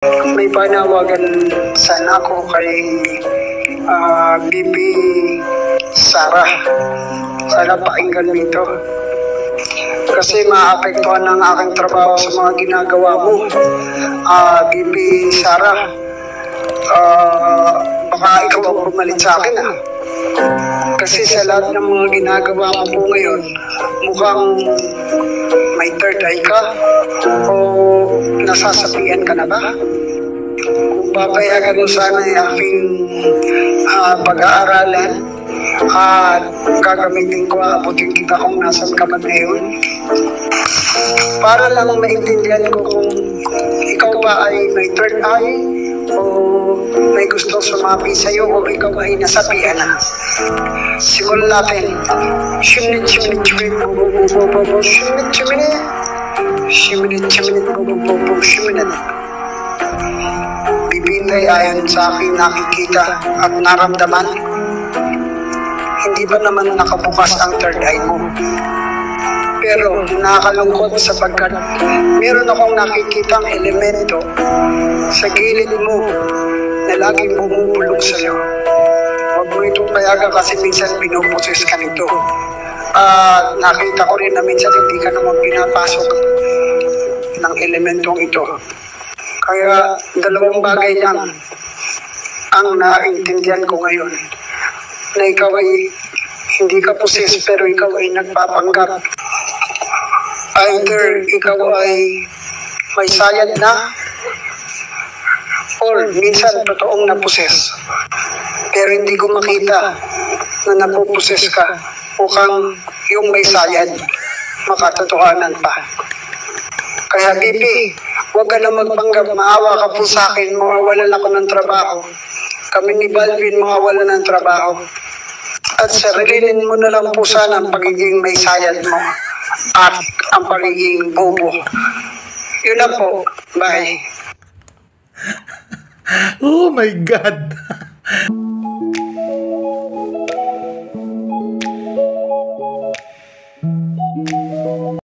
May panawagan sana ako kay BP Sara. Sana pakinggan dito. Kasi maapektuhan ng aking trabaho sa mga ginagawa mo. BP Sara, baka ikaw ang pumalit sa akin Kasi sa lahat ng mga ginagawa mo po ngayon, mukhang may third eye ka o nasasapian ka na ba? Kung papayagan mo sana yung aking pag-aaralan at gagamitin ko, abutin kita kung nasan ka man ngayon. Para lang maintindihan ko kung ikaw ba ay may third eye o may gustong sumapi sa'yo o ikaw ay nasapian na. Simulan natin. Shiminit, shiminit, shiminit, shiminit, shiminit, shiminit, shiminit, shiminit. Bibintay ayon sa aking nakikita at naramdaman. Hindi ba naman nakabukas ang third eye mo? Pero nakakalungkot sapagkat meron akong nakikitang elemento sa gilid mo na laging bumubulong sa'yo. Huwag mo itong payagan kasi minsan pinuposes ka nito. Nakita ko rin na minsan hindi ka naman pinapasok ng elementong ito. Kaya dalawang bagay lang ang naintindihan ko ngayon. Na ikaw ay hindi ka poses pero ikaw ay nagpapanggap. Either ikaw ay may sayad na or minsan totoong naposes. Pero hindi ko makita na napuposes ka. Mukhang yung may sayad, makatotohanan pa. Kaya BP, huwag ka na magpanggap, maawa ka po sa akin, mawawalan ako ng trabaho. Kami ni Balvin mawawalan ng trabaho. At sarilinin mo na lang po sana ang pagiging may sayad mo at ang pagiging bobo. Yun na po. Bye. Oh my God.